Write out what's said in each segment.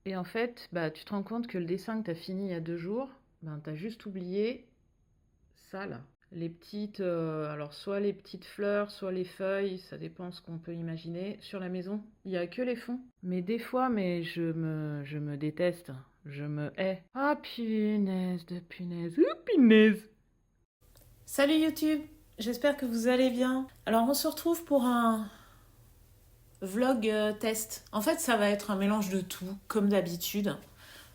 Et en fait, bah, tu te rends compte que le dessin que tu as fini il y a 2 jours, ben, tu as juste oublié ça là. Les petites, alors soit les petites fleurs, soit les feuilles, ça dépend ce qu'on peut imaginer. Sur la maison, il n'y a que les fonds. Mais des fois, mais je me déteste, je me hais. Ah punaise de punaise, punaise. Salut YouTube, j'espère que vous allez bien. Alors on se retrouve pour un vlog test. En fait ça va être un mélange de tout, comme d'habitude.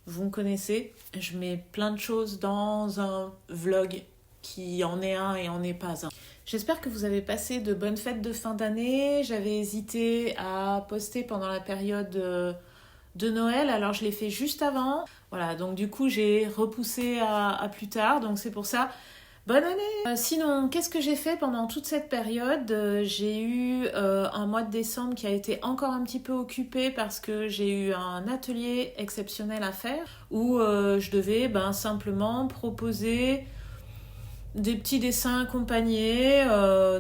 Vous me connaissez, je mets plein de choses dans un vlog qui en est un et en est pas un. J'espère que vous avez passé de bonnes fêtes de fin d'année. J'avais hésité à poster pendant la période de Noël, alors je l'ai fait juste avant. Voilà, donc du coup j'ai repoussé à plus tard, donc c'est pour ça. Bonne année. Sinon, qu'est-ce que j'ai fait pendant toute cette période? J'ai eu un mois de décembre qui a été encore un petit peu occupé parce que j'ai eu un atelier exceptionnel à faire où je devais simplement proposer des petits dessins accompagnés,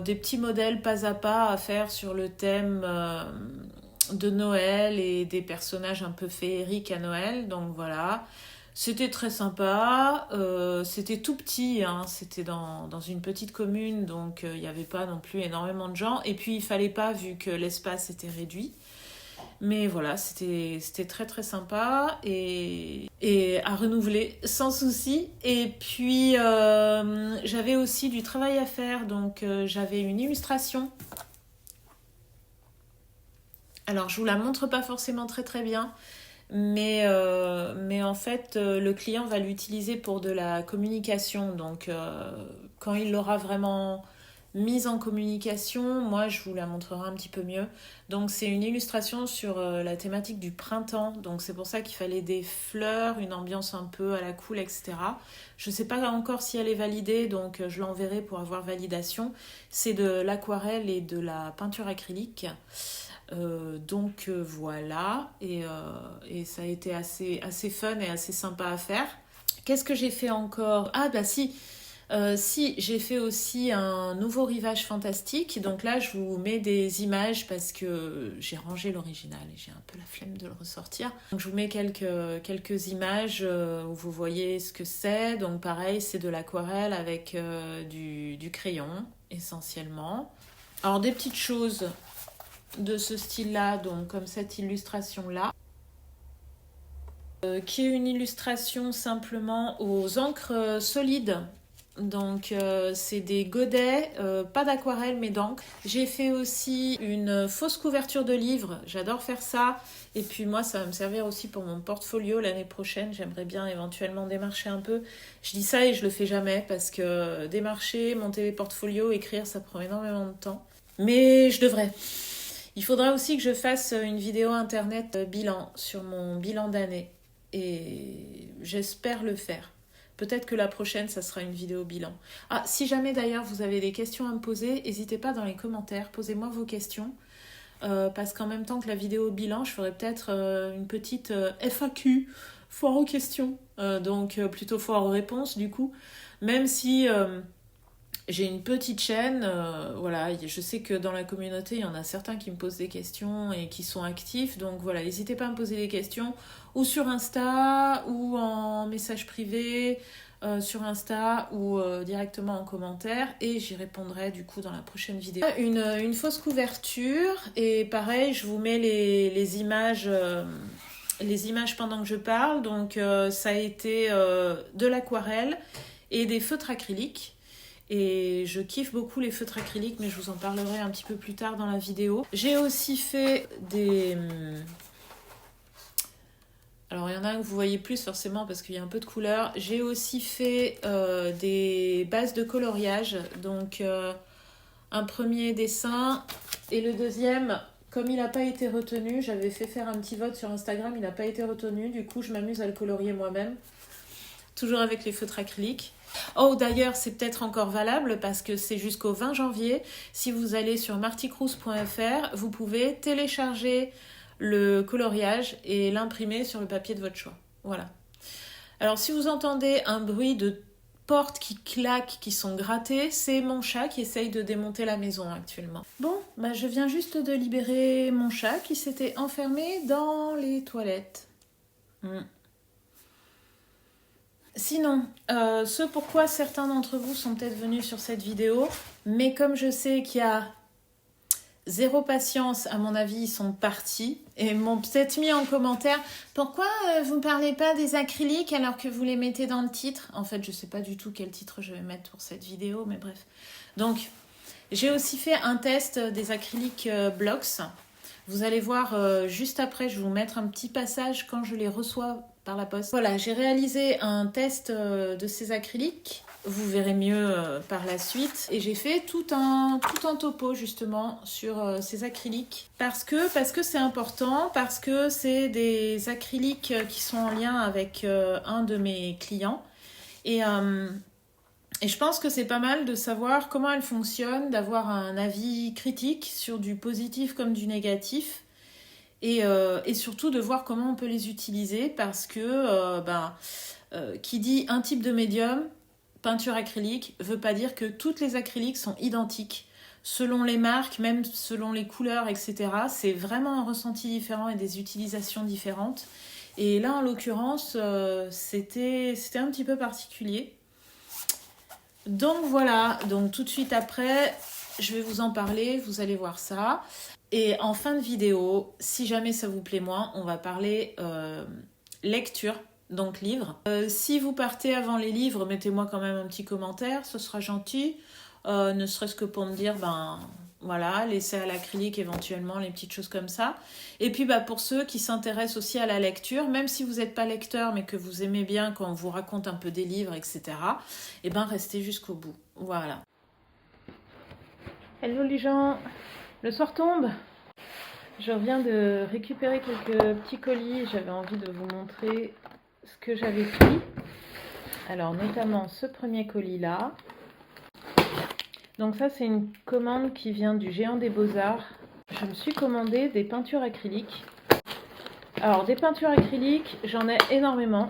des petits modèles pas à pas à faire sur le thème de Noël et des personnages un peu féeriques à Noël. Donc voilà. C'était très sympa, c'était tout petit, hein. C'était dans une petite commune, donc il n'y avait pas non plus énormément de gens. Et puis il fallait pas, vu que l'espace était réduit. Mais voilà, c'était très très sympa et à renouveler sans souci. Et puis j'avais aussi du travail à faire, donc j'avais une illustration. Alors je vous la montre pas forcément très très bien, mais en fait, le client va l'utiliser pour de la communication. Donc, quand il l'aura vraiment mise en communication, moi, je vous la montrerai un petit peu mieux. Donc, c'est une illustration sur la thématique du printemps. Donc, c'est pour ça qu'il fallait des fleurs, une ambiance un peu à la cool, etc. Je ne sais pas encore si elle est validée, donc je l'enverrai pour avoir validation. C'est de l'aquarelle et de la peinture acrylique. Donc voilà, et ça a été assez fun et assez sympa à faire. Qu'est-ce que j'ai fait encore? Ah bah si, j'ai fait aussi un nouveau rivage fantastique. Donc là, je vous mets des images parce que j'ai rangé l'original et j'ai un peu la flemme de le ressortir. Donc je vous mets quelques images où vous voyez ce que c'est. Donc pareil, c'est de l'aquarelle avec du crayon essentiellement. Alors des petites choses de ce style-là, donc comme cette illustration-là, qui est une illustration simplement aux encres solides. Donc c'est des godets, pas d'aquarelle mais d'encre. J'ai fait aussi une fausse couverture de livre, j'adore faire ça. Et puis moi ça va me servir aussi pour mon portfolio l'année prochaine, j'aimerais bien éventuellement démarcher un peu. Je dis ça et je le fais jamais parce que démarcher, monter les portfolios, écrire ça prend énormément de temps. Mais je devrais. Il faudra aussi que je fasse une vidéo internet bilan sur mon bilan d'année. Et j'espère le faire. Peut-être que la prochaine, ça sera une vidéo bilan. Ah, si jamais d'ailleurs vous avez des questions à me poser, n'hésitez pas dans les commentaires, posez-moi vos questions. Parce qu'en même temps que la vidéo bilan, je ferai peut-être une petite FAQ, foire aux questions. Donc plutôt foire aux réponses du coup. Même si j'ai une petite chaîne, voilà, je sais que dans la communauté, il y en a certains qui me posent des questions et qui sont actifs, donc voilà, n'hésitez pas à me poser des questions, ou sur Insta, ou en message privé, sur Insta, ou directement en commentaire, et j'y répondrai du coup dans la prochaine vidéo. Une fausse couverture, et pareil, je vous mets les images... les images pendant que je parle, donc ça a été de l'aquarelle et des feutres acryliques. Et je kiffe beaucoup les feutres acryliques, mais je vous en parlerai un petit peu plus tard dans la vidéo. J'ai aussi fait des... Alors il y en a un que vous voyez plus forcément parce qu'il y a un peu de couleur. J'ai aussi fait des bases de coloriage. Donc un premier dessin et le deuxième, comme il n'a pas été retenu, j'avais fait faire un petit vote sur Instagram, il n'a pas été retenu. Du coup je m'amuse à le colorier moi-même. Toujours avec les feutres acryliques. Oh, d'ailleurs, c'est peut-être encore valable parce que c'est jusqu'au 20 janvier. Si vous allez sur marticrous.fr, vous pouvez télécharger le coloriage et l'imprimer sur le papier de votre choix. Voilà. Alors, si vous entendez un bruit de portes qui claquent, qui sont grattées, c'est mon chat qui essaye de démonter la maison actuellement. Bon, je viens juste de libérer mon chat qui s'était enfermé dans les toilettes. Mm. Sinon, ce pourquoi certains d'entre vous sont peut-être venus sur cette vidéo, mais comme je sais qu'il y a zéro patience, à mon avis, ils sont partis et m'ont peut-être mis en commentaire pourquoi vous ne parlez pas des acryliques alors que vous les mettez dans le titre. En fait, je ne sais pas du tout quel titre je vais mettre pour cette vidéo, mais bref. Donc, j'ai aussi fait un test des acryliques Blox. Vous allez voir juste après, je vais vous mettre un petit passage quand je les reçois par la poste. Voilà, j'ai réalisé un test de ces acryliques. Vous verrez mieux par la suite. Et j'ai fait tout un topo justement sur ces acryliques. Parce que c'est important, parce que c'est des acryliques qui sont en lien avec un de mes clients. Et je pense que c'est pas mal de savoir comment elles fonctionnent, d'avoir un avis critique sur du positif comme du négatif. Et surtout de voir comment on peut les utiliser parce que qui dit un type de médium, peinture acrylique, veut pas dire que toutes les acryliques sont identiques. Selon les marques, même selon les couleurs, etc. C'est vraiment un ressenti différent et des utilisations différentes. Et là, en l'occurrence, c'était un petit peu particulier. Donc voilà, donc tout de suite après, je vais vous en parler, vous allez voir ça. Et en fin de vidéo, si jamais ça vous plaît moins, on va parler lecture, donc livre. Si vous partez avant les livres, mettez-moi quand même un petit commentaire, ce sera gentil. Ne serait-ce que pour me dire, voilà, laissez à l'acrylique éventuellement, les petites choses comme ça. Et puis pour ceux qui s'intéressent aussi à la lecture, même si vous n'êtes pas lecteur, mais que vous aimez bien quand on vous raconte un peu des livres, etc., restez jusqu'au bout. Voilà. Hello les gens, le soir tombe. Je reviens de récupérer quelques petits colis. J'avais envie de vous montrer ce que j'avais pris. Alors notamment ce premier colis là. Donc ça c'est une commande qui vient du Géant des Beaux-Arts. Je me suis commandé des peintures acryliques. Alors des peintures acryliques, j'en ai énormément.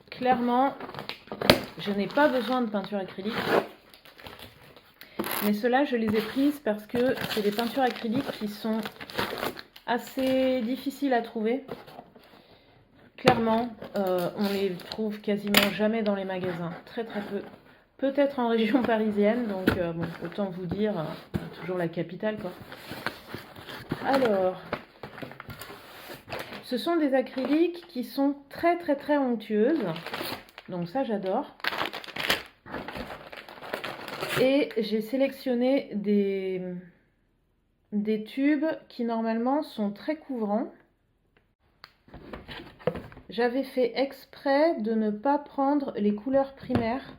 Clairement, je n'ai pas besoin de peinture acrylique. Mais ceux-là, je les ai prises parce que c'est des peintures acryliques qui sont assez difficiles à trouver. Clairement, on les trouve quasiment jamais dans les magasins. Très très peu. Peut-être en région parisienne, donc autant vous dire, toujours la capitale quoi. Alors, ce sont des acryliques qui sont très très très onctueuses. Donc ça j'adore. Et j'ai sélectionné des tubes qui normalement sont très couvrants. J'avais fait exprès de ne pas prendre les couleurs primaires,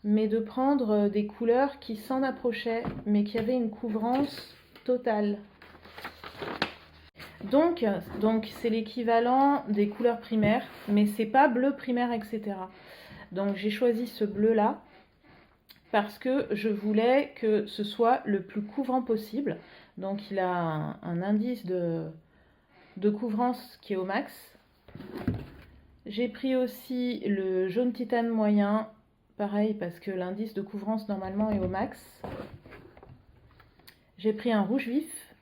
mais de prendre des couleurs qui s'en approchaient, mais qui avaient une couvrance totale. Donc c'est l'équivalent des couleurs primaires, mais c'est pas bleu primaire, etc. Donc j'ai choisi ce bleu là, parce que je voulais que ce soit le plus couvrant possible. Donc il a un indice de couvrance qui est au max. J'ai pris aussi le jaune titane moyen, pareil parce que l'indice de couvrance normalement est au max. J'ai pris un rouge vif,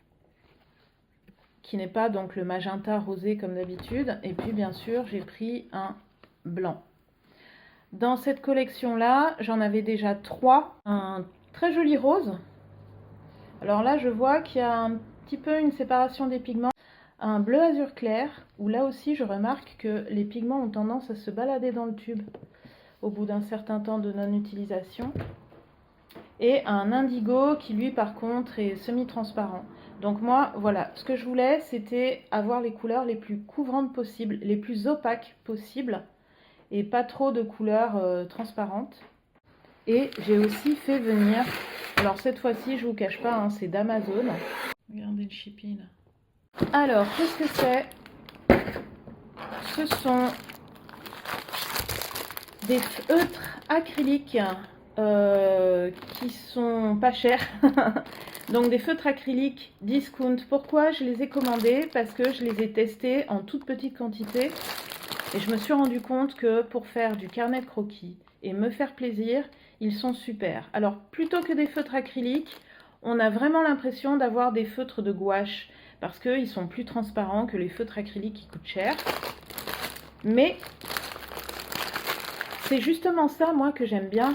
qui n'est pas donc le magenta rosé comme d'habitude. Et puis bien sûr j'ai pris un blanc. Dans cette collection-là, j'en avais déjà 3. Un très joli rose. Alors là, je vois qu'il y a un petit peu une séparation des pigments. Un bleu azur clair, où là aussi, je remarque que les pigments ont tendance à se balader dans le tube au bout d'un certain temps de non-utilisation. Et un indigo qui, lui, par contre, est semi-transparent. Donc moi, voilà, ce que je voulais, c'était avoir les couleurs les plus couvrantes possibles, les plus opaques possibles. Et pas trop de couleurs transparentes. Et j'ai aussi fait venir, alors cette fois-ci je vous cache pas, hein, c'est d'Amazon. Regardez le shipping là. Alors qu'est-ce que c'est? Ce sont des feutres acryliques qui sont pas chers. Donc des feutres acryliques discount. Pourquoi je les ai commandés? Parce que je les ai testés en toute petite quantité. Et je me suis rendu compte que pour faire du carnet de croquis et me faire plaisir, ils sont super. Alors, plutôt que des feutres acryliques, on a vraiment l'impression d'avoir des feutres de gouache. parce qu'ils sont plus transparents que les feutres acryliques qui coûtent cher. Mais c'est justement ça, moi, que j'aime bien.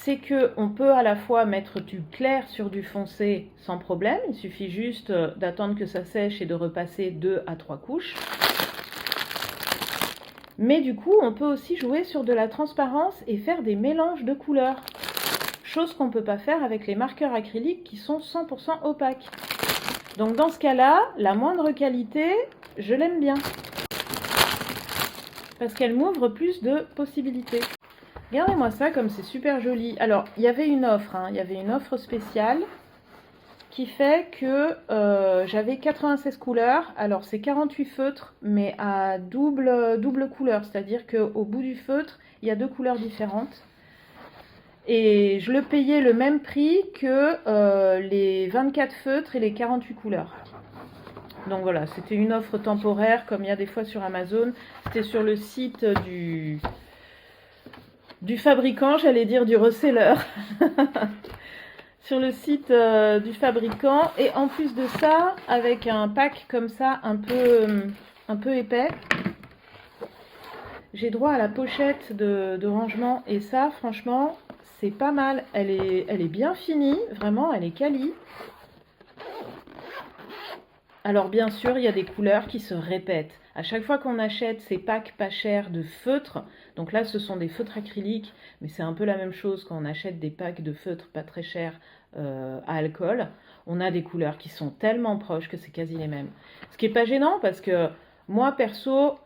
C'est qu'on peut à la fois mettre du clair sur du foncé sans problème. Il suffit juste d'attendre que ça sèche et de repasser 2 à 3 couches. Mais du coup, on peut aussi jouer sur de la transparence et faire des mélanges de couleurs. Chose qu'on ne peut pas faire avec les marqueurs acryliques qui sont 100% opaques. Donc dans ce cas-là, la moindre qualité, je l'aime bien. Parce qu'elle m'ouvre plus de possibilités. Regardez-moi ça, comme c'est super joli. Alors, il y avait une offre, il y avait une offre spéciale qui fait que j'avais 96 couleurs. Alors, c'est 48 feutres, mais à double couleur. C'est-à-dire qu'au bout du feutre, il y a 2 couleurs différentes. Et je le payais le même prix que les 24 feutres et les 48 couleurs. Donc voilà, c'était une offre temporaire, comme il y a des fois sur Amazon. C'était sur le site du fabricant, j'allais dire du reseller. Sur le site du fabricant. Et en plus de ça, avec un pack comme ça, un peu épais, j'ai droit à la pochette de rangement. Et ça, franchement, c'est pas mal. Elle est bien finie, vraiment, elle est quali. Alors bien sûr, il y a des couleurs qui se répètent. À chaque fois qu'on achète ces packs pas chers de feutres, donc là ce sont des feutres acryliques, mais c'est un peu la même chose quand on achète des packs de feutres pas très chers à alcool, on a des couleurs qui sont tellement proches que c'est quasi les mêmes. Ce qui n'est pas gênant parce que moi perso,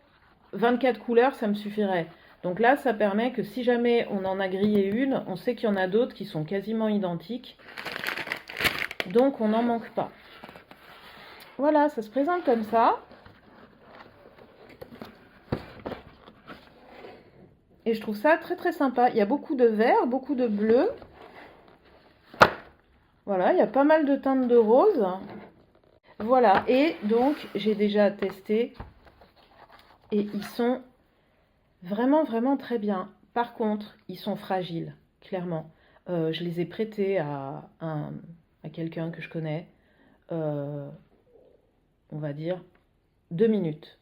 24 couleurs ça me suffirait. Donc là ça permet que si jamais on en a grillé une, on sait qu'il y en a d'autres qui sont quasiment identiques, donc on n'en manque pas. Voilà, ça se présente comme ça. Et je trouve ça très très sympa. Il y a beaucoup de vert, beaucoup de bleu. Voilà, il y a pas mal de teintes de rose. Voilà, et donc j'ai déjà testé. Et ils sont vraiment vraiment très bien. Par contre, ils sont fragiles, clairement. Je les ai prêtés à quelqu'un que je connais. On va dire 2 minutes.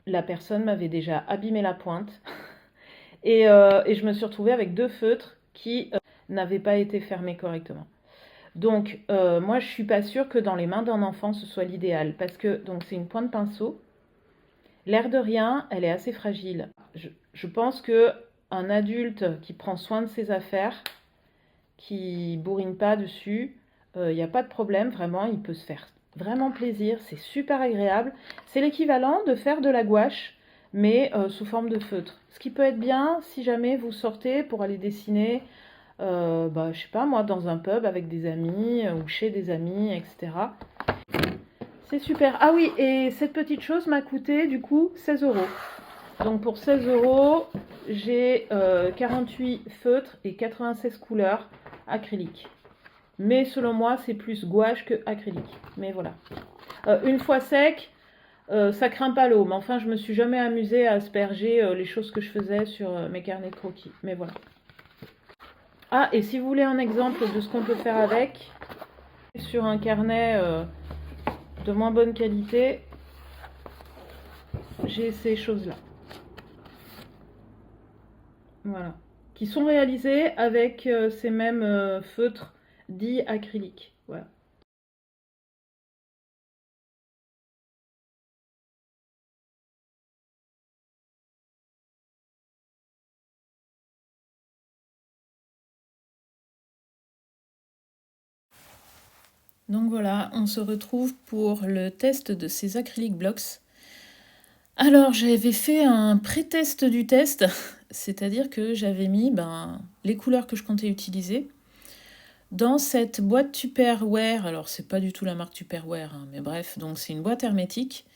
La personne m'avait déjà abîmé la pointe et je me suis retrouvée avec 2 feutres qui n'avaient pas été fermés correctement. Donc moi je suis pas sûre que dans les mains d'un enfant ce soit l'idéal parce que donc c'est une pointe pinceau. L'air de rien, elle est assez fragile. Je pense que un adulte qui prend soin de ses affaires, qui bourrine pas dessus, il n'y a pas de problème, vraiment, il peut se faire vraiment plaisir, c'est super agréable. C'est l'équivalent de faire de la gouache, mais sous forme de feutre. Ce qui peut être bien si jamais vous sortez pour aller dessiner, je sais pas moi, dans un pub avec des amis ou chez des amis, etc. C'est super. Ah oui, et cette petite chose m'a coûté du coup 16 €. Donc pour 16 €, j'ai 48 feutres et 96 couleurs acryliques. Mais selon moi, c'est plus gouache que acrylique. Mais voilà. Une fois sec, ça craint pas l'eau. Mais enfin, je me suis jamais amusée à asperger les choses que je faisais sur mes carnets de croquis. Mais voilà. Ah, et si vous voulez un exemple de ce qu'on peut faire avec, sur un carnet de moins bonne qualité, j'ai ces choses-là. Voilà. Qui sont réalisées avec ces mêmes feutres dits acryliques. Voilà. Donc voilà, on se retrouve pour le test de ces acrylic blocks. Alors j'avais fait un pré-test du test, c'est-à-dire que j'avais mis les couleurs que je comptais utiliser dans cette boîte Tupperware. Alors c'est pas du tout la marque Tupperware, mais bref, donc c'est une boîte hermétique.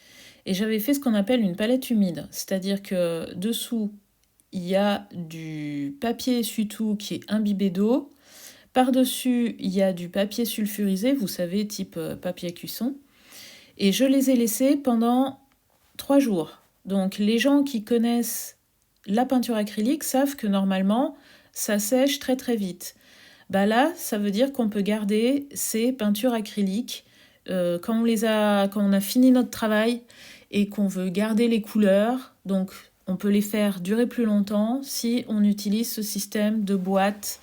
Et j'avais fait ce qu'on appelle une palette humide, c'est-à-dire que dessous il y a du papier essuie-tout qui est imbibé d'eau. Par-dessus, il y a du papier sulfurisé, vous savez, type papier à cuisson. Et je les ai laissés pendant 3 jours. Donc les gens qui connaissent la peinture acrylique savent que normalement, ça sèche très très vite. Bah là, ça veut dire qu'on peut garder ces peintures acryliques quand on a fini notre travail et qu'on veut garder les couleurs. Donc, on peut les faire durer plus longtemps si on utilise ce système de boîte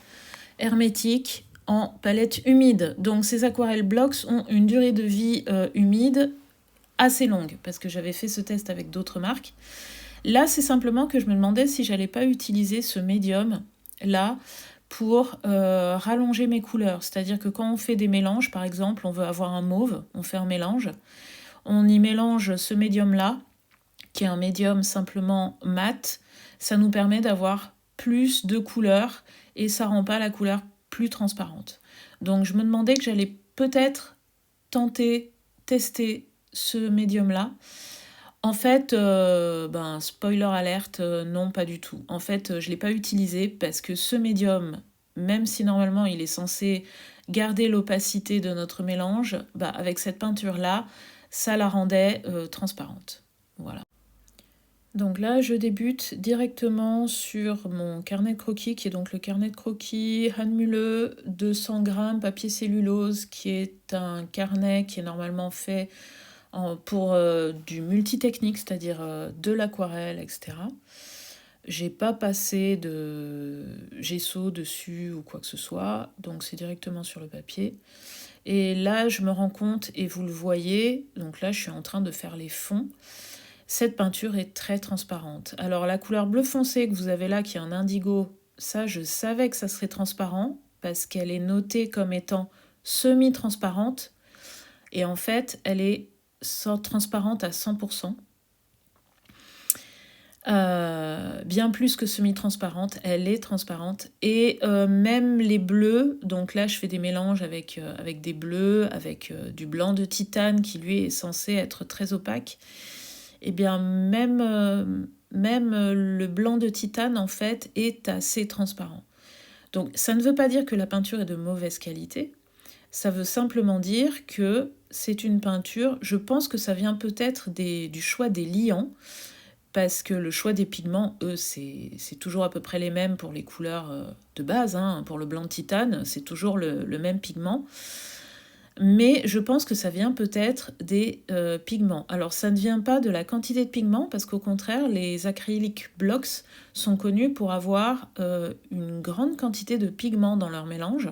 hermétique en palette humide. Donc, ces aquarelles blocks ont une durée de vie humide assez longue parce que j'avais fait ce test avec d'autres marques. Là, c'est simplement que je me demandais si j'allais pas utiliser ce médium là pour rallonger mes couleurs. C'est-à-dire que quand on fait des mélanges, par exemple, on veut avoir un mauve, on fait un mélange, on y mélange ce médium-là, qui est un médium simplement mat, ça nous permet d'avoir plus de couleurs et ça rend pas la couleur plus transparente. Donc je me demandais que j'allais peut-être tester ce médium-là. En fait, spoiler alerte, non, pas du tout. En fait, je ne l'ai pas utilisé parce que ce médium, même si normalement il est censé garder l'opacité de notre mélange, avec cette peinture-là, ça la rendait transparente. Voilà. Donc là, je débute directement sur mon carnet de croquis, qui est donc le carnet de croquis Hahnemühle 200 grammes papier cellulose, qui est un carnet qui est normalement fait pour du multitechnique, c'est-à-dire de l'aquarelle, etc. J'ai pas passé de gesso dessus ou quoi que ce soit, donc c'est directement sur le papier. Et là, je me rends compte, et vous le voyez, donc là, je suis en train de faire les fonds. Cette peinture est très transparente. Alors, la couleur bleu foncé que vous avez là, qui est un indigo, ça, je savais que ça serait transparent, parce qu'elle est notée comme étant semi-transparente. Et en fait, elle est transparente à 100%. Bien plus que semi-transparente, elle est transparente. Et même les bleus, donc là je fais des mélanges avec des bleus, avec du blanc de titane qui lui est censé être très opaque. Et bien même le blanc de titane en fait est assez transparent. Donc ça ne veut pas dire que la peinture est de mauvaise qualité, ça veut simplement dire que c'est une peinture, je pense que ça vient peut-être du choix des liants, parce que le choix des pigments, eux, c'est toujours à peu près les mêmes pour les couleurs de base. Hein. Pour le blanc de titane, c'est toujours le même pigment. Mais je pense que ça vient peut-être des pigments. Alors, ça ne vient pas de la quantité de pigments, parce qu'au contraire, les acrylic blocks sont connus pour avoir une grande quantité de pigments dans leur mélange.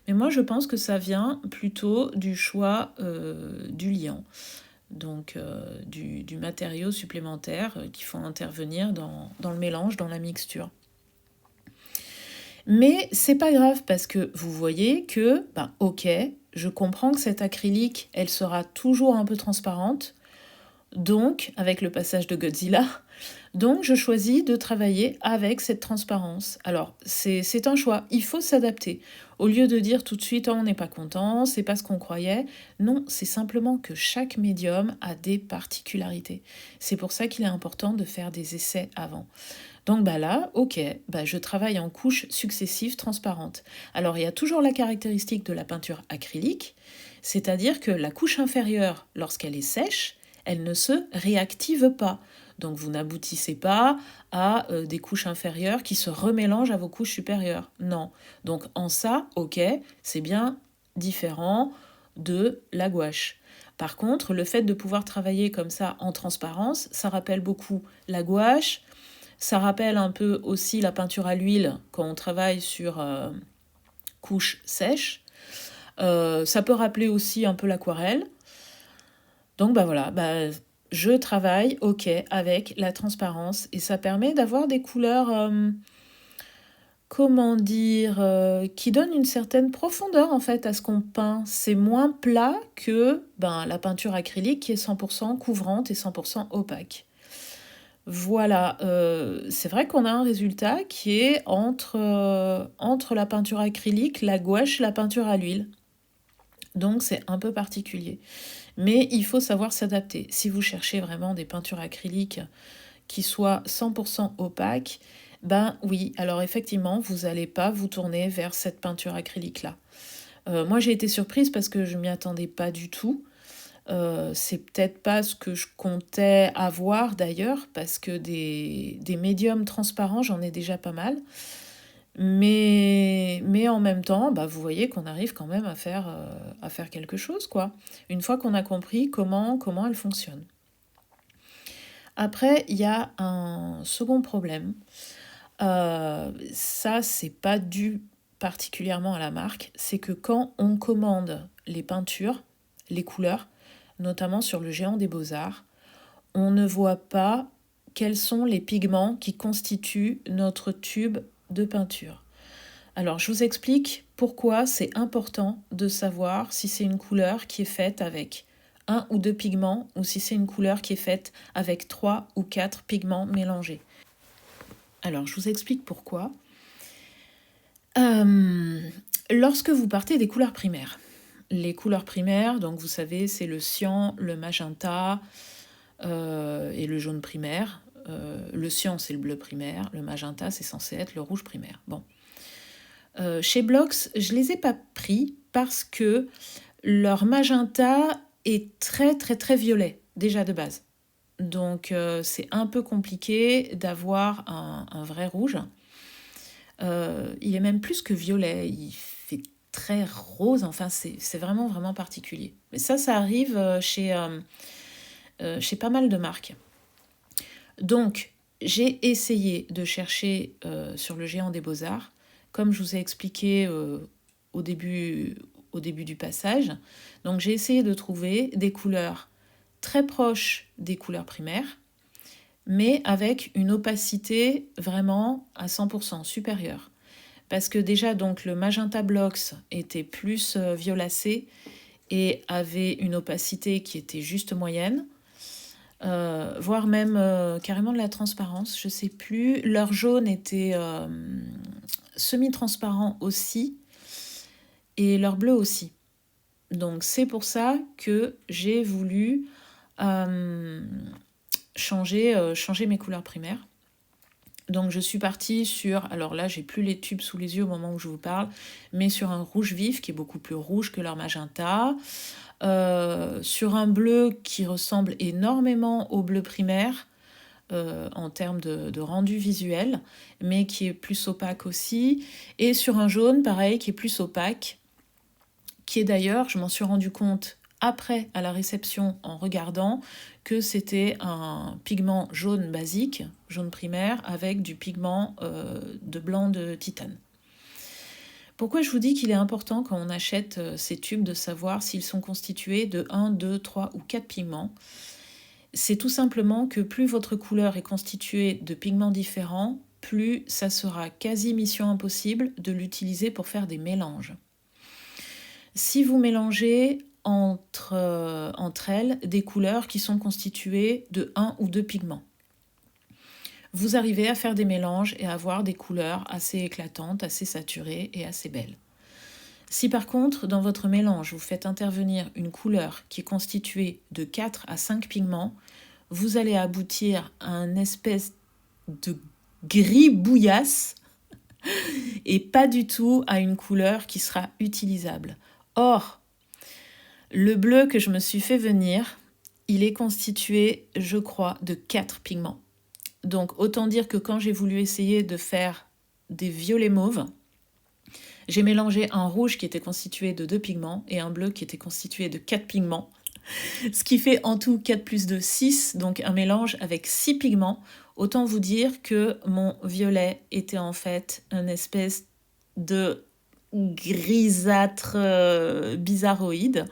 Mais moi, je pense que ça vient plutôt du choix du liant. Donc du matériau supplémentaire qu'il faut intervenir dans le mélange, dans la mixture. Mais c'est pas grave parce que vous voyez que, ok, je comprends que cette acrylique, elle sera toujours un peu transparente, donc avec le passage de Godzilla, donc je choisis de travailler avec cette transparence. Alors c'est un choix, il faut s'adapter. Au lieu de dire tout de suite on n'est pas content, c'est pas ce qu'on croyait, non, c'est simplement que chaque médium a des particularités. C'est pour ça qu'il est important de faire des essais avant. Donc là, ok, je travaille en couches successives transparentes. Alors il y a toujours la caractéristique de la peinture acrylique, c'est-à-dire que la couche inférieure, lorsqu'elle est sèche, elle ne se réactive pas. Donc vous n'aboutissez pas à des couches inférieures qui se remélangent à vos couches supérieures. Non. Donc en ça, ok, c'est bien différent de la gouache. Par contre, le fait de pouvoir travailler comme ça en transparence, ça rappelle beaucoup la gouache. Ça rappelle un peu aussi la peinture à l'huile quand on travaille sur couches sèches. Ça peut rappeler aussi un peu l'aquarelle. Donc voilà, je travaille, ok, avec la transparence et ça permet d'avoir des couleurs, qui donnent une certaine profondeur en fait à ce qu'on peint. C'est moins plat que la peinture acrylique qui est 100% couvrante et 100% opaque. Voilà, c'est vrai qu'on a un résultat qui est entre la peinture acrylique, la gouache et la peinture à l'huile. Donc c'est un peu particulier. Mais il faut savoir s'adapter. Si vous cherchez vraiment des peintures acryliques qui soient 100% opaques, oui, alors effectivement, vous n'allez pas vous tourner vers cette peinture acrylique-là. Moi, j'ai été surprise parce que je ne m'y attendais pas du tout. C'est peut-être pas ce que je comptais avoir d'ailleurs, parce que des médiums transparents, j'en ai déjà pas mal. Mais en même temps, vous voyez qu'on arrive quand même à faire quelque chose, quoi. Une fois qu'on a compris comment elle fonctionne. Après, il y a un second problème. Ça, c'est pas dû particulièrement à la marque. C'est que quand on commande les peintures, les couleurs, notamment sur le Géant des Beaux-Arts, on ne voit pas quels sont les pigments qui constituent notre tube de peinture. Alors, je vous explique pourquoi c'est important de savoir si c'est une couleur qui est faite avec 1 ou 2 pigments ou si c'est une couleur qui est faite avec 3 ou 4 pigments mélangés. Alors, je vous explique pourquoi. Lorsque vous partez des couleurs primaires, les couleurs primaires, donc vous savez, c'est le cyan, le magenta et le jaune primaire. Le cyan, c'est le bleu primaire. Le magenta, c'est censé être le rouge primaire. Bon. Chez Blox, je les ai pas pris parce que leur magenta est très très très violet, déjà de base. Donc c'est un peu compliqué d'avoir un vrai rouge. Il est même plus que violet, il fait très rose, enfin c'est vraiment vraiment particulier. Mais ça arrive chez pas mal de marques. Donc j'ai essayé de chercher sur le Géant des Beaux-Arts, comme je vous ai expliqué au début du passage. Donc j'ai essayé de trouver des couleurs très proches des couleurs primaires, mais avec une opacité vraiment à 100% supérieure. Parce que déjà, donc, le magenta Blox était plus violacé et avait une opacité qui était juste moyenne, voire même carrément de la transparence, je ne sais plus. Leur jaune était semi-transparent aussi, et leur bleu aussi. Donc c'est pour ça que j'ai voulu changer mes couleurs primaires. Donc je suis partie sur, alors là j'ai plus les tubes sous les yeux au moment où je vous parle, mais sur un rouge vif qui est beaucoup plus rouge que leur magenta, sur un bleu qui ressemble énormément au bleu primaire en termes de rendu visuel, mais qui est plus opaque aussi, et sur un jaune pareil qui est plus opaque, qui est d'ailleurs, je m'en suis rendu compte après à la réception en regardant, que c'était un pigment jaune basique, jaune primaire, avec du pigment de blanc de titane. Pourquoi je vous dis qu'il est important quand on achète ces tubes de savoir s'ils sont constitués de 1, 2, 3 ou 4 pigments? C'est tout simplement que plus votre couleur est constituée de pigments différents, plus ça sera quasi mission impossible de l'utiliser pour faire des mélanges. Si vous mélangez entre elles des couleurs qui sont constituées de 1 ou 2 pigments, vous arrivez à faire des mélanges et à avoir des couleurs assez éclatantes, assez saturées et assez belles. Si par contre, dans votre mélange, vous faites intervenir une couleur qui est constituée de 4 à 5 pigments, vous allez aboutir à une espèce de gris bouillasse et pas du tout à une couleur qui sera utilisable. Or, le bleu que je me suis fait venir, il est constitué, je crois, de 4 pigments. Donc, autant dire que quand j'ai voulu essayer de faire des violets mauves, j'ai mélangé un rouge qui était constitué de 2 pigments et un bleu qui était constitué de 4 pigments. Ce qui fait en tout 4 plus 2, 6, donc un mélange avec 6 pigments. Autant vous dire que mon violet était en fait une espèce de grisâtre bizarroïde.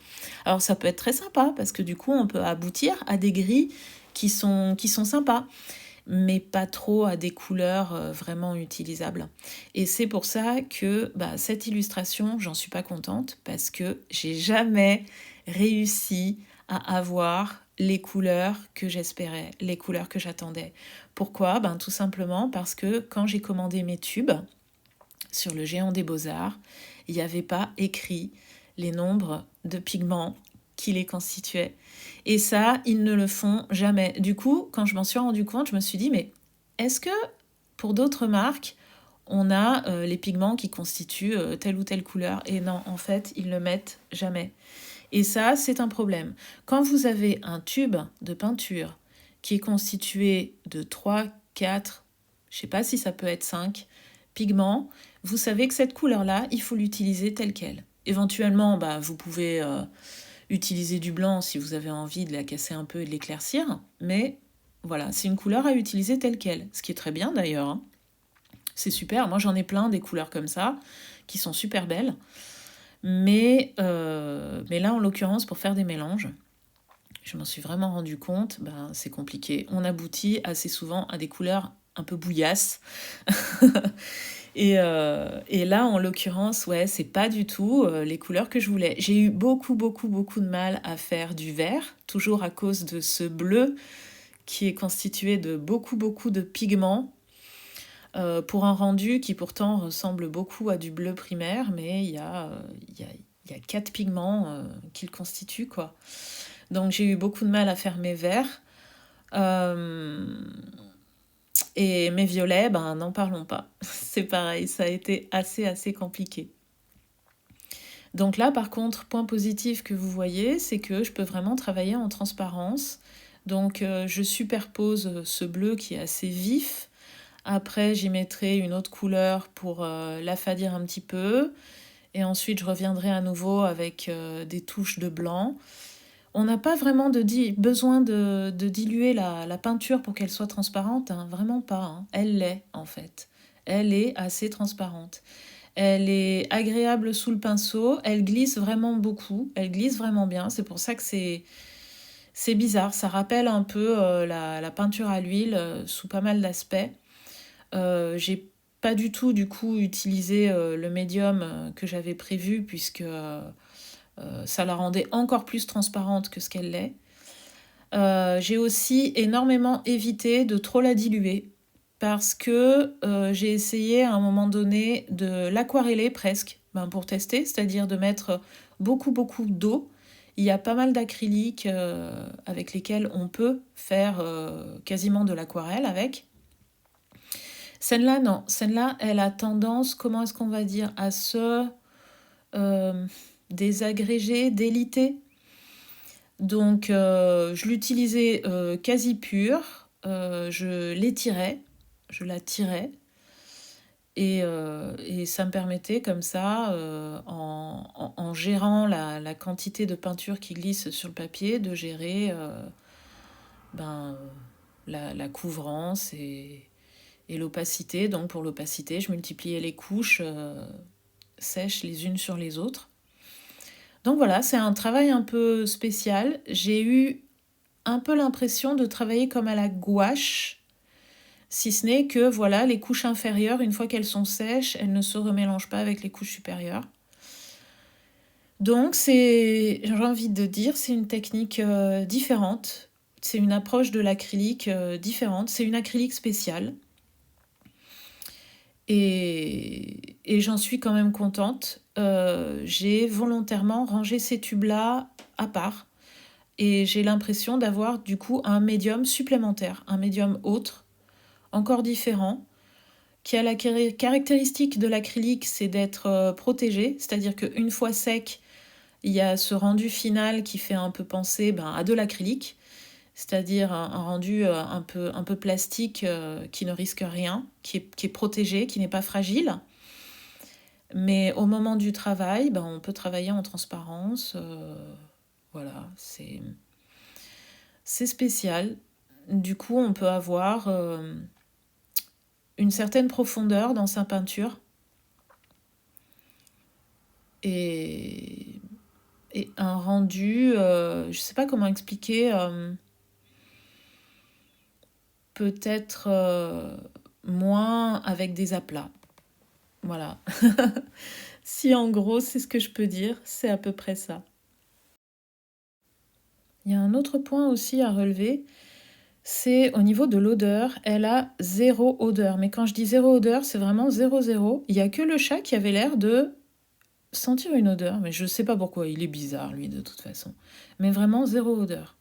Alors ça peut être très sympa parce que du coup on peut aboutir à des gris qui sont sympas, mais pas trop à des couleurs vraiment utilisables. Et c'est pour ça que cette illustration, j'en suis pas contente parce que j'ai jamais réussi à avoir les couleurs que j'espérais, les couleurs que j'attendais. Pourquoi ? Tout simplement parce que quand j'ai commandé mes tubes sur le Géant des Beaux-Arts, il n'y avait pas écrit les nombres de pigments qui les constituaient. Et ça, ils ne le font jamais. Du coup, quand je m'en suis rendu compte, je me suis dit, mais est-ce que pour d'autres marques, on a les pigments qui constituent telle ou telle couleur? Et non, en fait, ils ne le mettent jamais. Et ça, c'est un problème. Quand vous avez un tube de peinture qui est constitué de 3, 4, je ne sais pas si ça peut être 5 pigments, vous savez que cette couleur-là, il faut l'utiliser telle qu'elle. Éventuellement, vous pouvez utiliser du blanc si vous avez envie de la casser un peu et de l'éclaircir, mais voilà, c'est une couleur à utiliser telle qu'elle, ce qui est très bien d'ailleurs, hein. C'est super, moi j'en ai plein des couleurs comme ça, qui sont super belles, mais là en l'occurrence pour faire des mélanges, je m'en suis vraiment rendu compte, c'est compliqué. On aboutit assez souvent à des couleurs un peu bouillasses. Et là, en l'occurrence, ouais, c'est pas du tout les couleurs que je voulais. J'ai eu beaucoup de mal à faire du vert, toujours à cause de ce bleu qui est constitué de beaucoup de pigments, pour un rendu qui pourtant ressemble beaucoup à du bleu primaire, mais il y a 4 pigments qui le constituent, quoi. Donc j'ai eu beaucoup de mal à faire mes verts. Et mes violets, n'en parlons pas. C'est pareil, ça a été assez compliqué. Donc là, par contre, point positif que vous voyez, c'est que je peux vraiment travailler en transparence. Donc je superpose ce bleu qui est assez vif. Après, j'y mettrai une autre couleur pour l'affadir un petit peu. Et ensuite, je reviendrai à nouveau avec des touches de blanc. On n'a pas vraiment besoin de diluer la peinture pour qu'elle soit transparente, hein, vraiment pas, hein. Elle l'est en fait. Elle est assez transparente. Elle est agréable sous le pinceau, elle glisse vraiment beaucoup, elle glisse vraiment bien. C'est pour ça que c'est bizarre, ça rappelle un peu la peinture à l'huile sous pas mal d'aspects. J'ai pas du tout du coup utilisé le médium que j'avais prévu puisque ça la rendait encore plus transparente que ce qu'elle l'est. J'ai aussi énormément évité de trop la diluer parce que j'ai essayé à un moment donné de l'aquareller presque pour tester, c'est-à-dire de mettre beaucoup d'eau. Il y a pas mal d'acryliques avec lesquels on peut faire quasiment de l'aquarelle avec. Celle-là, non. Celle-là, elle a tendance, comment est-ce qu'on va dire, à se désagréger, déliter. Donc, je l'utilisais quasi pure. Je l'étirais, je la tirais. Et ça me permettait comme ça, en gérant la quantité de peinture qui glisse sur le papier, de gérer la couvrance et l'opacité. Donc pour l'opacité, je multipliais les couches sèches les unes sur les autres. Donc voilà, c'est un travail un peu spécial. J'ai eu un peu l'impression de travailler comme à la gouache, si ce n'est que voilà, les couches inférieures, une fois qu'elles sont sèches, elles ne se remélangent pas avec les couches supérieures. Donc j'ai envie de dire, c'est une technique différente. C'est une approche de l'acrylique différente. C'est une acrylique spéciale. Et j'en suis quand même contente. J'ai volontairement rangé ces tubes-là à part. Et j'ai l'impression d'avoir du coup un médium supplémentaire, un médium autre, encore différent, qui a la caractéristique de l'acrylique, c'est d'être protégé. C'est-à-dire qu'une fois sec, il y a ce rendu final qui fait un peu penser à de l'acrylique. C'est-à-dire un rendu un peu plastique qui ne risque rien, qui est protégé, qui n'est pas fragile. Mais au moment du travail, on peut travailler en transparence. Voilà, c'est spécial. Du coup, on peut avoir une certaine profondeur dans sa peinture et un rendu, je ne sais pas comment expliquer, peut-être moins avec des aplats. Voilà. Si en gros c'est ce que je peux dire, c'est à peu près ça. Il y a un autre point aussi à relever, c'est au niveau de l'odeur. Elle a 0 odeur. Mais quand je dis 0 odeur, c'est vraiment 0. Il n'y a que le chat qui avait l'air de sentir une odeur. Mais je ne sais pas pourquoi, il est bizarre lui de toute façon. Mais vraiment 0 odeur.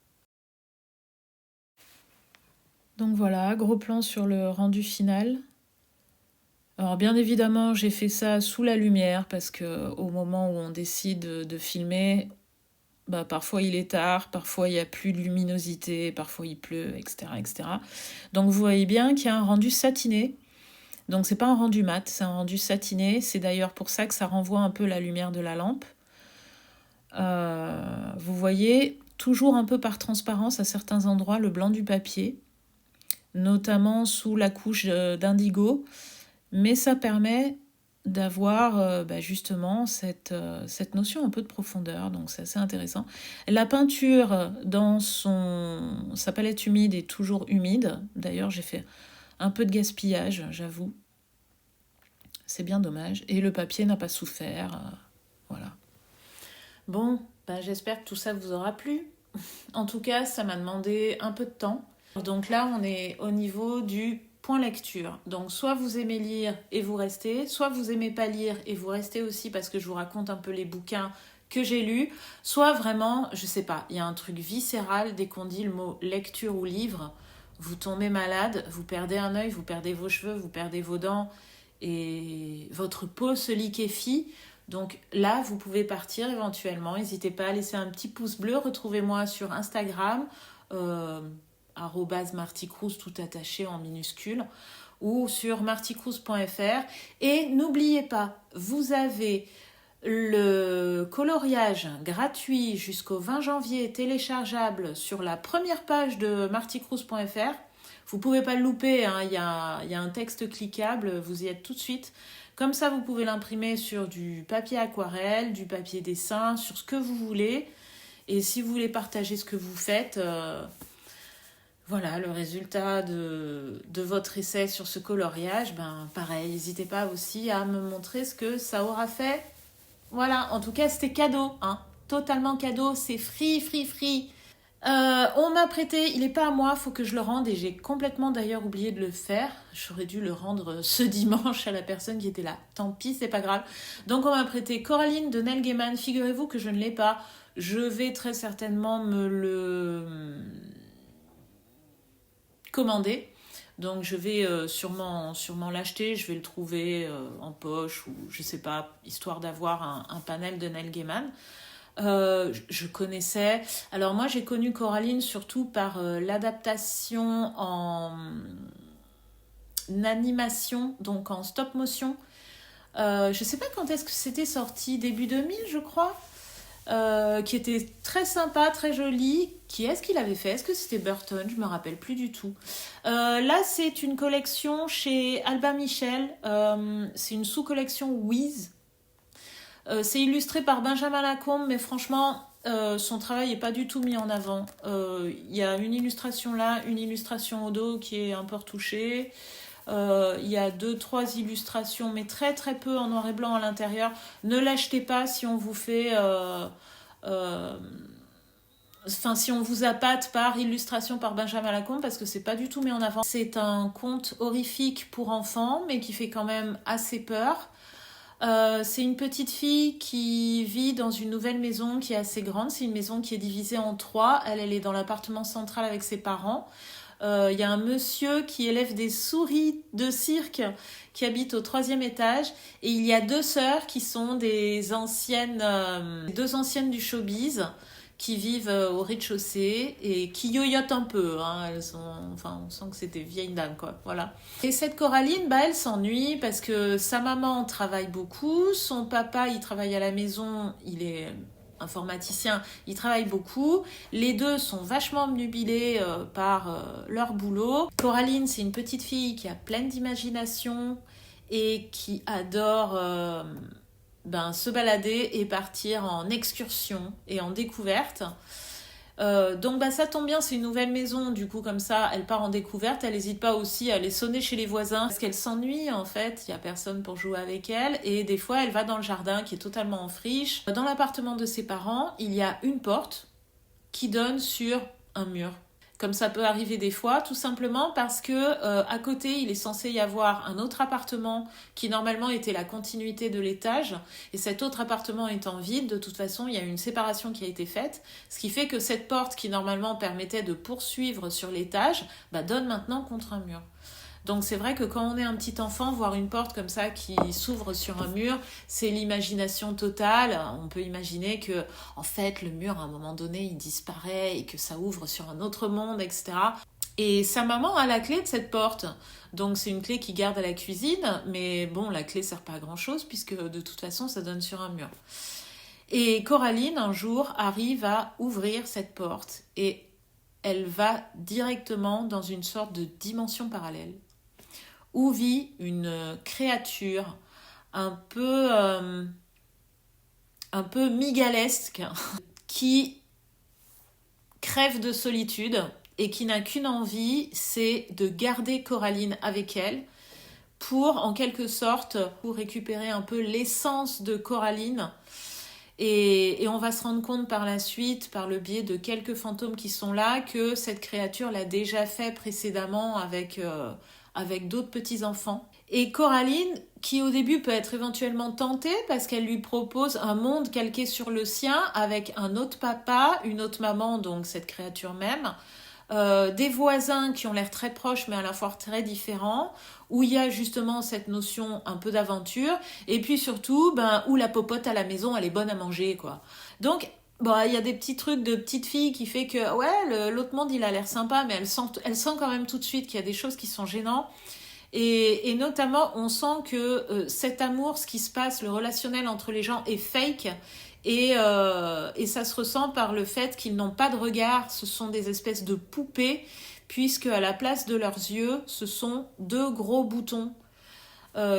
Donc voilà, gros plan sur le rendu final. Alors bien évidemment, j'ai fait ça sous la lumière parce que au moment où on décide de filmer, parfois il est tard, parfois il n'y a plus de luminosité, parfois il pleut, etc. Donc vous voyez bien qu'il y a un rendu satiné. Donc c'est pas un rendu mat, c'est un rendu satiné. C'est d'ailleurs pour ça que ça renvoie un peu la lumière de la lampe. Vous voyez toujours un peu par transparence à certains endroits le blanc du papier, notamment sous la couche d'indigo, mais ça permet d'avoir justement cette notion un peu de profondeur, donc c'est assez intéressant. La peinture dans sa palette humide est toujours humide, d'ailleurs j'ai fait un peu de gaspillage, j'avoue, c'est bien dommage, et le papier n'a pas souffert, voilà. Bon, j'espère que tout ça vous aura plu. En tout cas, ça m'a demandé un peu de temps. Donc là, on est au niveau du point lecture. Donc soit vous aimez lire et vous restez, soit vous aimez pas lire et vous restez aussi parce que je vous raconte un peu les bouquins que j'ai lus, soit vraiment, je sais pas, il y a un truc viscéral dès qu'on dit le mot lecture ou livre, vous tombez malade, vous perdez un œil, vous perdez vos cheveux, vous perdez vos dents et votre peau se liquéfie. Donc là, vous pouvez partir éventuellement. N'hésitez pas à laisser un petit pouce bleu. Retrouvez-moi sur Instagram, @marticruz tout attaché en minuscule, ou sur marticruz.fr. Et n'oubliez pas, vous avez le coloriage gratuit jusqu'au 20 janvier téléchargeable sur la première page de marticruz.fr. Vous ne pouvez pas le louper, hein. Il y a un texte cliquable, vous y êtes tout de suite. Comme ça, vous pouvez l'imprimer sur du papier aquarelle, du papier dessin, sur ce que vous voulez. Et si vous voulez partager ce que vous faites, voilà, le résultat de votre essai sur ce coloriage, pareil, n'hésitez pas aussi à me montrer ce que ça aura fait. Voilà, en tout cas, c'était cadeau, hein. Totalement cadeau, c'est free. On m'a prêté, il n'est pas à moi, faut que je le rende et j'ai complètement d'ailleurs oublié de le faire. J'aurais dû le rendre ce dimanche à la personne qui était là. Tant pis, c'est pas grave. Donc on m'a prêté Coraline de Neil Gaiman. Figurez-vous que je ne l'ai pas. Je vais très certainement me le commander. Donc je vais sûrement l'acheter, je vais le trouver en poche ou je sais pas, histoire d'avoir un panel de Neil Gaiman. Je connaissais. Alors moi j'ai connu Coraline surtout par l'adaptation en animation, donc en stop motion. Je sais pas quand est-ce que c'était sorti, début 2000 je crois, qui était très sympa, très joli. Qui est-ce qu'il avait fait? Est-ce que c'était Burton? Je me rappelle plus du tout. Là c'est une collection chez Albin Michel, c'est une sous-collection Wiz. C'est illustré par Benjamin Lacombe, mais franchement, son travail n'est pas du tout mis en avant. Il y a une illustration là, une illustration au dos qui est un peu retouchée. Il y a 2-3 illustrations, mais très très peu en noir et blanc à l'intérieur. Ne l'achetez pas si on vous fait... si on vous appâte par illustration par Benjamin Lacombe, parce que c'est pas du tout mis en avant. C'est un conte horrifique pour enfants, mais qui fait quand même assez peur. C'est une petite fille qui vit dans une nouvelle maison qui est assez grande. C'est une maison qui est divisée en 3. Elle est dans l'appartement central avec ses parents. Y a un monsieur qui élève des souris de cirque qui habite au 3e étage. Et il y a 2 sœurs qui sont des anciennes, 2 anciennes du showbiz qui vivent au rez-de-chaussée et qui yoyotent un peu, hein. Elles sont, on sent que c'est des vieilles dames, quoi. Voilà. Et cette Coraline, elle s'ennuie parce que sa maman travaille beaucoup, son papa, il travaille à la maison, il est informaticien, il travaille beaucoup. Les deux sont vachement obnubilés par leur boulot. Coraline, c'est une petite fille qui a pleine d'imagination et qui adore... se balader et partir en excursion et en découverte. Donc ça tombe bien, c'est une nouvelle maison, du coup comme ça elle part en découverte, elle n'hésite pas aussi à aller sonner chez les voisins parce qu'elle s'ennuie en fait, il n'y a personne pour jouer avec elle et des fois elle va dans le jardin qui est totalement en friche. Dans l'appartement de ses parents, il y a une porte qui donne sur un mur. Comme ça peut arriver des fois, tout simplement parce que à côté, il est censé y avoir un autre appartement qui normalement était la continuité de l'étage. Et cet autre appartement étant vide, de toute façon, il y a une séparation qui a été faite. Ce qui fait que cette porte qui normalement permettait de poursuivre sur l'étage, donne maintenant contre un mur. Donc c'est vrai que quand on est un petit enfant, voir une porte comme ça qui s'ouvre sur un mur, c'est l'imagination totale. On peut imaginer que, en fait, le mur, à un moment donné, il disparaît et que ça ouvre sur un autre monde, etc. Et sa maman a la clé de cette porte. Donc c'est une clé qui garde à la cuisine, mais bon, la clé sert pas à grand chose puisque de toute façon ça donne sur un mur. Et Coraline un jour arrive à ouvrir cette porte et elle va directement dans une sorte de dimension parallèle où vit une créature un peu migalesque qui crève de solitude et qui n'a qu'une envie, c'est de garder Coraline avec elle pour, en quelque sorte, pour récupérer un peu l'essence de Coraline. Et on va se rendre compte par la suite, par le biais de quelques fantômes qui sont là, que cette créature l'a déjà fait précédemment avec d'autres petits-enfants. Et Coraline, qui au début peut être éventuellement tentée parce qu'elle lui propose un monde calqué sur le sien avec un autre papa, une autre maman, donc cette créature même, des voisins qui ont l'air très proches mais à la fois très différents, où il y a justement cette notion un peu d'aventure, et puis surtout où la popote à la maison elle est bonne à manger quoi. Donc il y a des petits trucs de petite fille qui fait que ouais l'autre monde il a l'air sympa, mais elle sent quand même tout de suite qu'il y a des choses qui sont gênantes. Et notamment, on sent que cet amour, ce qui se passe, le relationnel entre les gens est fake. Et ça se ressent par le fait qu'ils n'ont pas de regard. Ce sont des espèces de poupées, puisque à la place de leurs yeux, ce sont deux gros boutons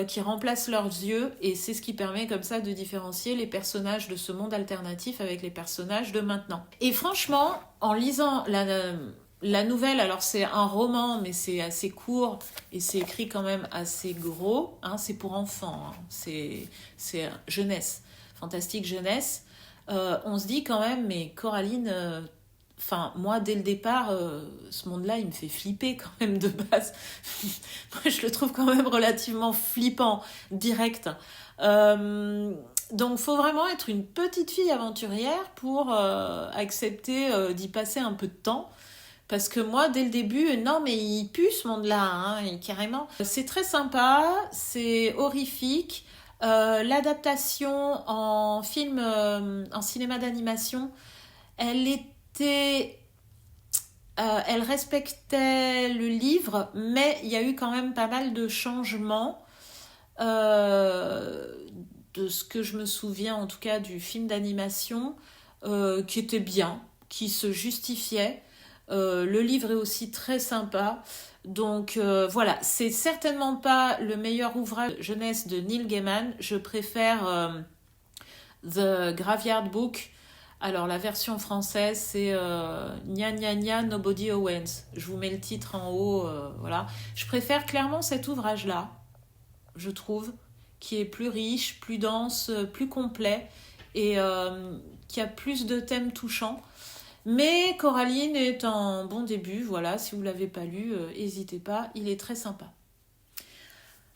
qui remplacent leurs yeux. Et c'est ce qui permet comme ça de différencier les personnages de ce monde alternatif avec les personnages de maintenant. Et franchement, en lisant la nouvelle, alors c'est un roman, mais c'est assez court et c'est écrit quand même assez gros. Hein, c'est pour enfants, hein, c'est jeunesse, fantastique jeunesse. On se dit quand même, mais Coraline, moi dès le départ, ce monde-là, il me fait flipper quand même de base. Moi, je le trouve quand même relativement flippant, direct. Donc, faut vraiment être une petite fille aventurière pour accepter d'y passer un peu de temps. Parce que moi, dès le début, non, mais il pue ce monde-là, hein, carrément. C'est très sympa, c'est horrifique. L'adaptation en film, en cinéma d'animation, elle respectait le livre, mais il y a eu quand même pas mal de changements. De ce que je me souviens, en tout cas, du film d'animation, qui était bien, qui se justifiait. Le livre est aussi très sympa. Donc voilà, c'est certainement pas le meilleur ouvrage jeunesse de Neil Gaiman. Je préfère The Graveyard Book. Alors la version française c'est Nya Nya Nya Nobody Owens. Je vous mets le titre en haut, voilà. Je préfère clairement cet ouvrage-là, je trouve, qui est plus riche, plus dense, plus complet et qui a plus de thèmes touchants. Mais Coraline est un bon début, voilà, si vous ne l'avez pas lu, n'hésitez pas, il est très sympa.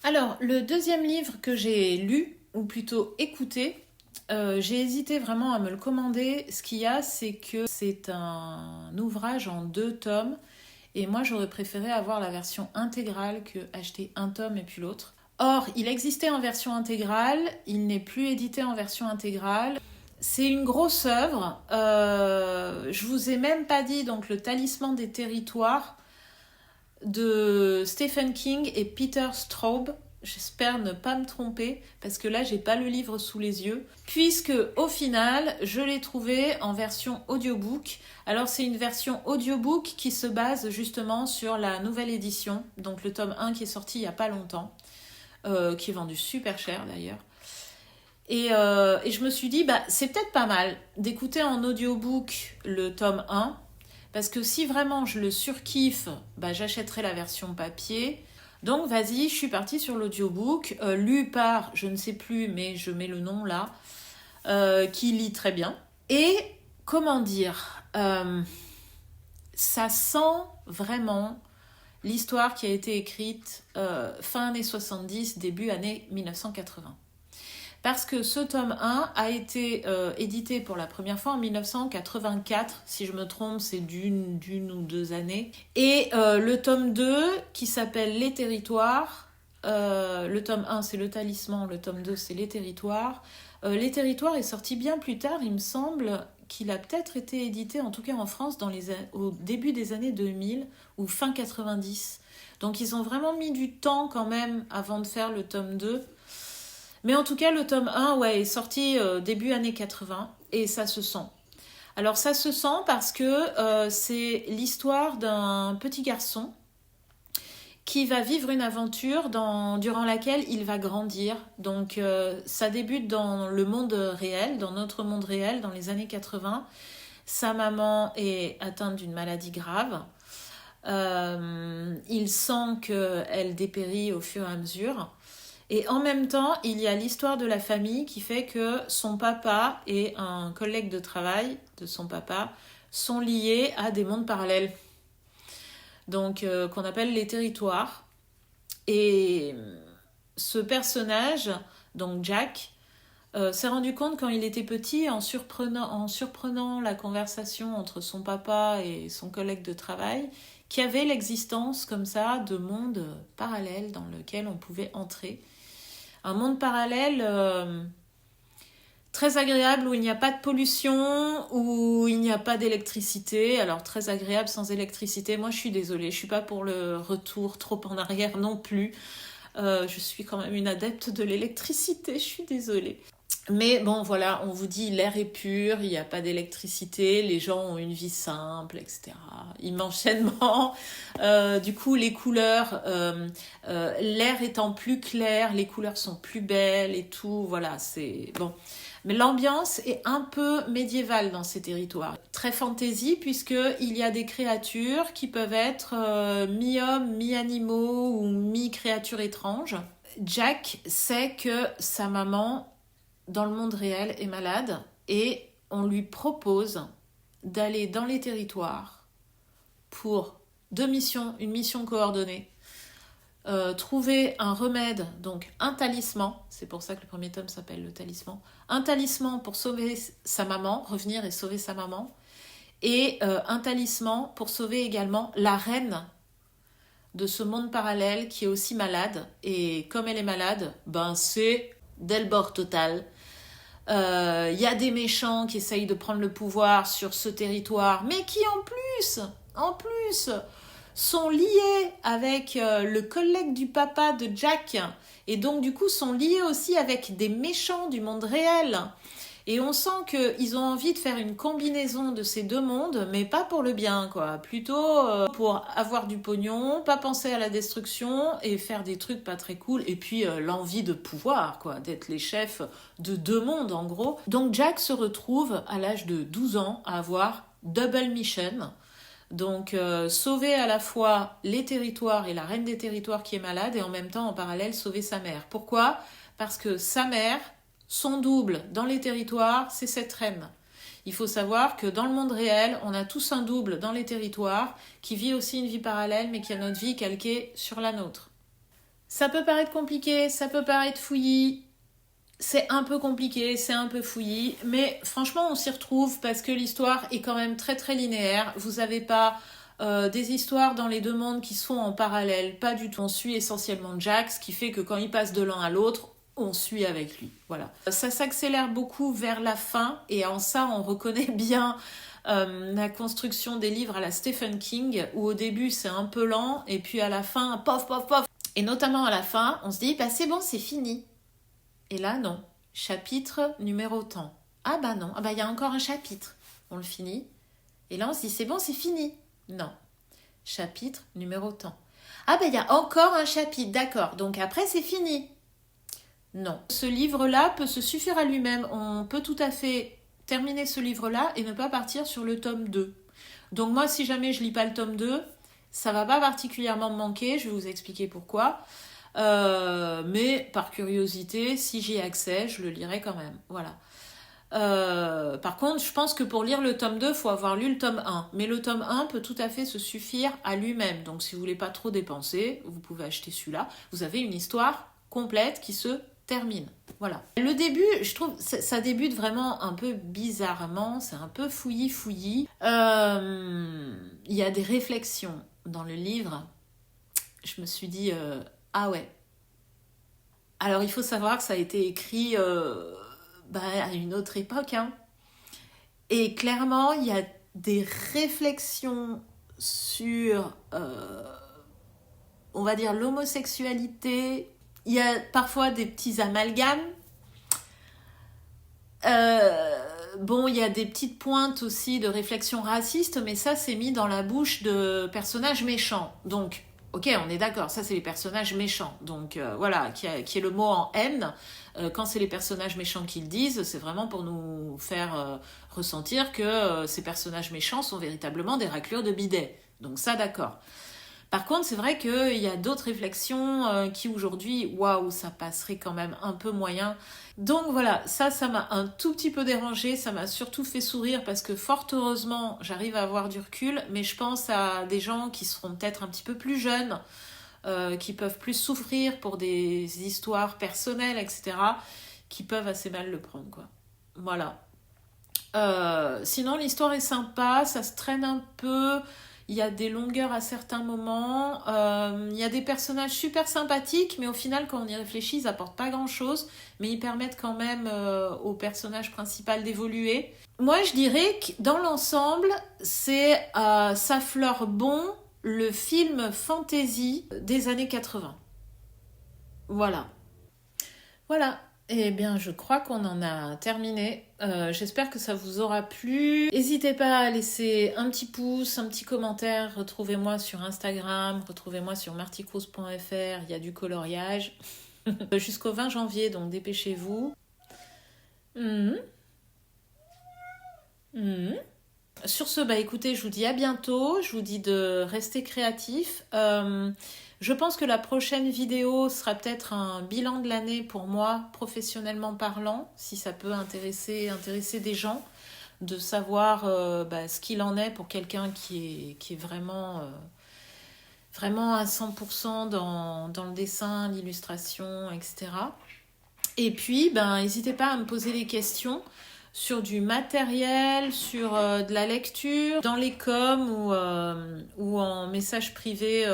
Alors, le deuxième livre que j'ai lu, ou plutôt écouté, j'ai hésité vraiment à me le commander. Ce qu'il y a, c'est que c'est un ouvrage en 2 tomes, et moi j'aurais préféré avoir la version intégrale que acheter un tome et puis l'autre. Or, il existait en version intégrale, il n'est plus édité en version intégrale. C'est une grosse œuvre. Je vous ai même pas dit donc le Talisman des territoires de Stephen King et Peter Straub. J'espère ne pas me tromper parce que là j'ai pas le livre sous les yeux. Puisque au final je l'ai trouvé en version audiobook. Alors c'est une version audiobook qui se base justement sur la nouvelle édition. Donc le tome 1 qui est sorti il y a pas longtemps. Qui est vendu super cher d'ailleurs. Et je me suis dit, c'est peut-être pas mal d'écouter en audiobook le tome 1, parce que si vraiment je le surkiffe, j'achèterai la version papier. Donc vas-y, je suis partie sur l'audiobook, lu par, je ne sais plus, mais je mets le nom là, qui lit très bien. Et, comment dire, ça sent vraiment l'histoire qui a été écrite fin années 70, début années 1980. Parce que ce tome 1 a été édité pour la première fois en 1984. Si je me trompe, c'est d'une ou 2 années. Et le tome 2, qui s'appelle Les Territoires, le tome 1 c'est Le Talisman, le tome 2 c'est Les Territoires. Les Territoires est sorti bien plus tard, il me semble qu'il a peut-être été édité, en tout cas en France, au début des années 2000 ou fin 90. Donc ils ont vraiment mis du temps quand même avant de faire le tome 2. Mais en tout cas, le tome 1 est sorti début années 80 et ça se sent. Alors ça se sent parce que c'est l'histoire d'un petit garçon qui va vivre une aventure durant laquelle il va grandir. Donc ça débute dans le monde réel, dans notre monde réel, dans les années 80. Sa maman est atteinte d'une maladie grave. Il sent qu'elle dépérit au fur et à mesure. Et en même temps, il y a l'histoire de la famille qui fait que son papa et un collègue de travail de son papa sont liés à des mondes parallèles. Donc qu'on appelle les territoires. Et ce personnage, donc Jack, s'est rendu compte quand il était petit, en surprenant la conversation entre son papa et son collègue de travail, qu'il y avait l'existence comme ça de mondes parallèles dans lesquels on pouvait entrer. Un monde parallèle très agréable où il n'y a pas de pollution, où il n'y a pas d'électricité. Alors très agréable sans électricité. Moi je suis désolée, je suis pas pour le retour trop en arrière non plus. Je suis quand même une adepte de l'électricité, je suis désolée. Mais bon voilà, on vous dit l'air est pur, il n'y a pas d'électricité, les gens ont une vie simple, etc. Immensément. Du coup, les couleurs, l'air étant plus clair, les couleurs sont plus belles et tout. Voilà, c'est bon. Mais l'ambiance est un peu médiévale dans ces territoires. Très fantasy puisqu'il y a des créatures qui peuvent être mi-hommes, mi-animaux ou mi-créatures étranges. Jack sait que sa maman dans le monde réel est malade et on lui propose d'aller dans les territoires pour une mission coordonnée, trouver un remède, donc un talisman, c'est pour ça que le premier tome s'appelle le talisman, un talisman pour sauver sa maman, revenir et sauver sa maman, et un talisman pour sauver également la reine de ce monde parallèle qui est aussi malade, et comme elle est malade, c'est del bord total. Y a des méchants qui essayent de prendre le pouvoir sur ce territoire, mais qui en plus, sont liés avec le collègue du papa de Jack, et donc du coup sont liés aussi avec des méchants du monde réel. Et on sent qu'ils ont envie de faire une combinaison de ces deux mondes, mais pas pour le bien, quoi. Plutôt pour avoir du pognon, pas penser à la destruction et faire des trucs pas très cool. Et puis l'envie de pouvoir, quoi, d'être les chefs de deux mondes, en gros. Donc Jack se retrouve à l'âge de 12 ans à avoir double mission. Donc sauver à la fois les territoires et la reine des territoires qui est malade et en même temps en parallèle sauver sa mère. Pourquoi ? Parce que sa mère, son double dans les territoires, c'est cette reine. Il faut savoir que dans le monde réel, on a tous un double dans les territoires qui vit aussi une vie parallèle mais qui a notre vie calquée sur la nôtre. Ça peut paraître compliqué, ça peut paraître fouillis, c'est un peu compliqué, c'est un peu fouillis, mais franchement on s'y retrouve parce que l'histoire est quand même très très linéaire. Vous n'avez pas des histoires dans les deux mondes qui se font en parallèle, pas du tout. On suit essentiellement Jack, ce qui fait que quand il passe de l'un à l'autre, on suit avec lui. Voilà. Ça s'accélère beaucoup vers la fin et en ça on reconnaît bien la construction des livres à la Stephen King où au début c'est un peu lent et puis à la fin, pof pof pof. Et notamment à la fin, on se dit c'est bon, c'est fini. Et là, non. Chapitre numéro tant. Non. Il y a encore un chapitre. On le finit. Et là, on se dit, c'est bon, c'est fini. Non. Chapitre numéro tant. Il y a encore un chapitre. D'accord. Donc après, c'est fini. Non. Ce livre-là peut se suffire à lui-même. On peut tout à fait terminer ce livre-là et ne pas partir sur le tome 2. Donc moi, si jamais je lis pas le tome 2, ça va pas particulièrement me manquer. Je vais vous expliquer pourquoi. Mais par curiosité, si j'y ai accès, je le lirai quand même. Voilà. Par contre, je pense que pour lire le tome 2, il faut avoir lu le tome 1. Mais le tome 1 peut tout à fait se suffire à lui-même. Donc si vous voulez pas trop dépenser, vous pouvez acheter celui-là. Vous avez une histoire complète qui se termine. Voilà. Le début, je trouve, ça débute vraiment un peu bizarrement. C'est un peu fouillis. Il y a des réflexions dans le livre. Je me suis dit... ah ouais. Alors il faut savoir que ça a été écrit à une autre époque. Et clairement, il y a des réflexions sur, on va dire, l'homosexualité. Il y a parfois des petits amalgames. Bon, il y a des petites pointes aussi de réflexion raciste, mais ça, c'est mis dans la bouche de personnages méchants. Donc, ok, on est d'accord, ça, c'est les personnages méchants. Donc, voilà, qui est le mot en haine. Quand c'est les personnages méchants qui le disent, c'est vraiment pour nous faire ressentir que ces personnages méchants sont véritablement des raclures de bidet. Donc ça, d'accord. Par contre, c'est vrai qu'il y a d'autres réflexions qui aujourd'hui, waouh, ça passerait quand même un peu moyen. Donc voilà, ça m'a un tout petit peu dérangé, ça m'a surtout fait sourire parce que fort heureusement, j'arrive à avoir du recul, mais je pense à des gens qui seront peut-être un petit peu plus jeunes, qui peuvent plus souffrir pour des histoires personnelles, etc., qui peuvent assez mal le prendre, quoi. Voilà. Sinon, l'histoire est sympa, ça se traîne un peu. Il y a des longueurs à certains moments. Il y a des personnages super sympathiques, mais au final, quand on y réfléchit, ils apportent pas grand-chose. Mais ils permettent quand même au personnage principal d'évoluer. Moi, je dirais que dans l'ensemble, ça fleure bon le film fantasy des années 80. Voilà. Voilà. Eh bien, je crois qu'on en a terminé. J'espère que ça vous aura plu. N'hésitez pas à laisser un petit pouce, un petit commentaire. Retrouvez-moi sur Instagram, retrouvez-moi sur marticruz.fr. Il y a du coloriage. Jusqu'au 20 janvier, donc dépêchez-vous. Mhm. Mhm. Sur ce, bah écoutez, je vous dis à bientôt. Je vous dis de rester créatif. Je pense que la prochaine vidéo sera peut-être un bilan de l'année pour moi, professionnellement parlant, si ça peut intéresser des gens, de savoir ce qu'il en est pour quelqu'un qui est vraiment, vraiment à 100% dans le dessin, l'illustration, etc. Et puis, n'hésitez pas à me poser des questions sur du matériel, sur de la lecture, dans les coms ou en message privé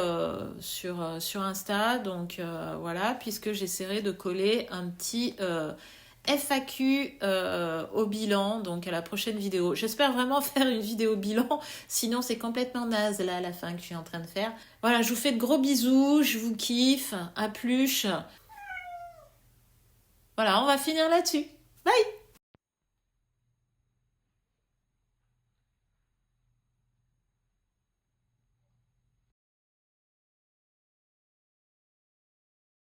sur Insta. Donc voilà, puisque j'essaierai de coller un petit FAQ au bilan, donc à la prochaine vidéo. J'espère vraiment faire une vidéo bilan, sinon c'est complètement naze là à la fin que je suis en train de faire. Voilà, je vous fais de gros bisous, je vous kiffe, à plus. Voilà, on va finir là-dessus. Bye!